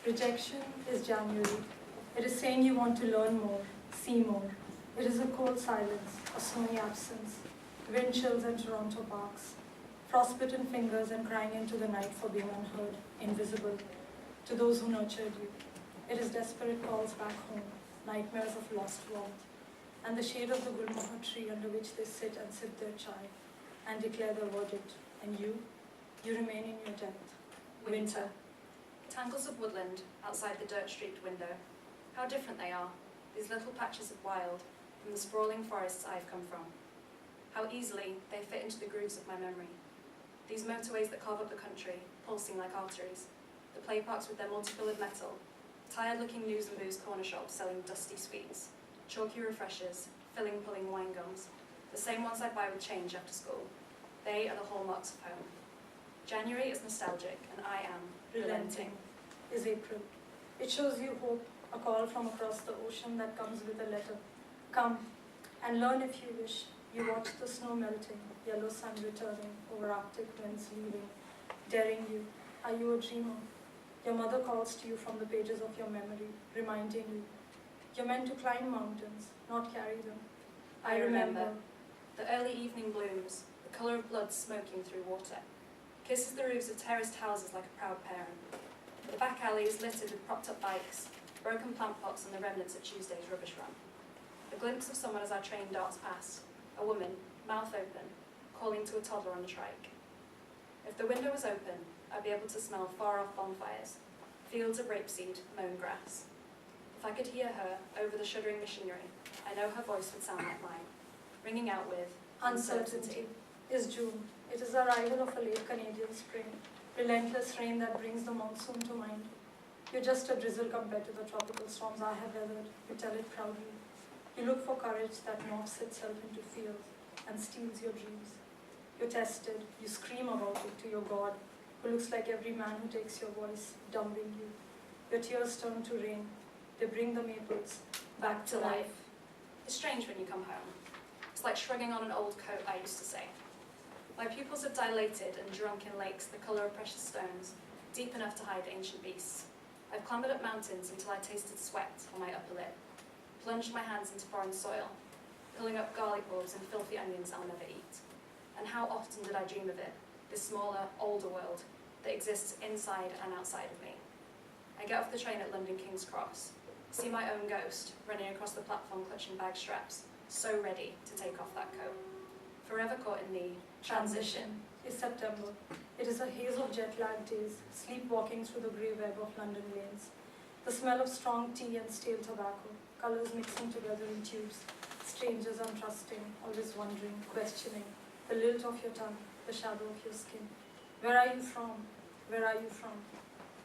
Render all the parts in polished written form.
Rejection is January. It is saying you want to learn more, see more. It is a cold silence, a snowy absence, wind chills in Toronto parks, frostbitten fingers and crying into the night for being unheard, invisible, to those who nurtured you. It is desperate calls back home, nightmares of lost warmth, and the shade of the gulmohar tree under which they sit and sip their chai and declare their verdict. And you remain in your depth. Winter. Tangles of woodland outside the dirt-streaked window. How different they are, these little patches of wild, from the sprawling forests I've come from. How easily they fit into the grooves of my memory. These motorways that carve up the country, pulsing like arteries. The play parks with their multicoloured metal. Tired-looking news and booze corner shops selling dusty sweets. Chalky refreshers, pulling wine gums. The same ones I'd buy with change after school. They are the hallmarks of home. January is nostalgic, and I am relenting. Is April. It shows you hope, a call from across the ocean that comes with a letter. Come and learn if you wish. You watch the snow melting, yellow sun returning, over Arctic winds leaving, daring you. Are you a dreamer? Your mother calls to you from the pages of your memory, reminding you. You're meant to climb mountains, not carry them. I remember. The early evening blooms, the colour of blood smoking through water. Kisses the roofs of terraced houses like a proud parent. The back alley is littered with propped-up bikes, broken plant pots and the remnants of Tuesday's rubbish run. A glimpse of someone as our train darts past, a woman, mouth open, calling to a toddler on the trike. If the window was open, I'd be able to smell far-off bonfires, fields of rapeseed, mown grass. If I could hear her over the shuddering machinery, I know her voice would sound like mine, ringing out with Uncertainty is June. It is the arrival of a late Canadian spring, relentless rain that brings the monsoon to mind. You're just a drizzle compared to the tropical storms I have weathered. You tell it proudly. You look for courage that morphs itself into fear and steals your dreams. You're tested. You scream about it to your God, who looks like every man who takes your voice, dumbing you. Your tears turn to rain. They bring the maples back to life. It's strange when you come home. It's like shrugging on an old coat, I used to say. My pupils have dilated and drunk in lakes the colour of precious stones, deep enough to hide ancient beasts. I've clambered up mountains until I tasted sweat on my upper lip, plunged my hands into foreign soil, pulling up garlic bulbs and filthy onions I'll never eat. And how often did I dream of it, this smaller, older world that exists inside and outside of me. I get off the train at London King's Cross, see my own ghost running across the platform clutching bag straps, so ready to take off that coat. Forever caught in the transition. Is September. It is a haze of jet-lagged days, sleepwalking through the grey web of London lanes. The smell of strong tea and stale tobacco, colours mixing together in tubes, strangers untrusting, always wondering, questioning, the lilt of your tongue, the shadow of your skin. Where are you from? Where are you from?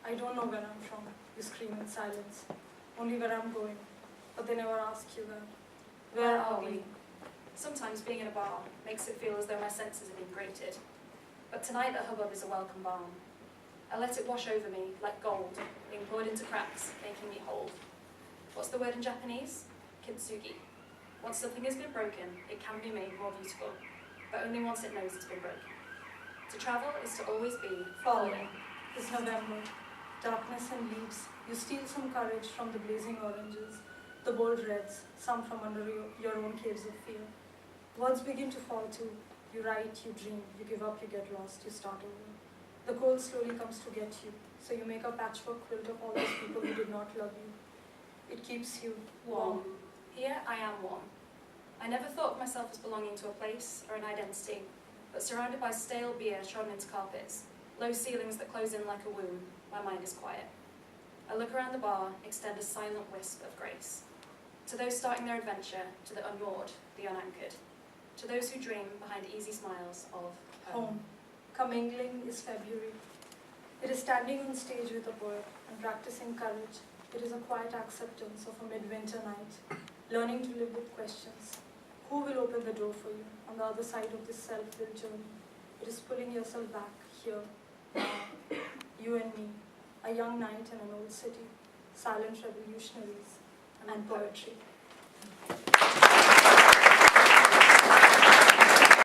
I don't know where I'm from, you scream in silence. Only where I'm going. But they never ask you that. Where are we? Sometimes being in a bar makes it feel as though my senses have been grated. But tonight the hubbub is a welcome balm. I let it wash over me like gold, being poured into cracks, making me whole. What's the word in Japanese? Kintsugi. Once something has been broken, it can be made more beautiful, but only once it knows it's been broken. To travel is to always be falling. It's November. Darkness and leaves. You steal some courage from the blazing oranges, the bold reds, some from under your own caves of fear. Words begin to fall too. You write, you dream, you give up, you get lost, you start over. The cold slowly comes to get you, so you make a patchwork quilt of all those people who did not love you. It keeps you warm. Here I am warm. I never thought of myself as belonging to a place or an identity, but surrounded by stale beer trodden into carpets, low ceilings that close in like a womb, my mind is quiet. I look around the bar, extend a silent wisp of grace. To those starting their adventure, to the unmoored, the unanchored. To those who dream behind easy smiles of home. Commingling is February. It is standing on stage with a poet and practicing courage. It is a quiet acceptance of a midwinter night, learning to live with questions. Who will open the door for you on the other side of this self-will journey? It is pulling yourself back here, now, you and me, a young knight in an old city, silent revolutionaries, and poetry.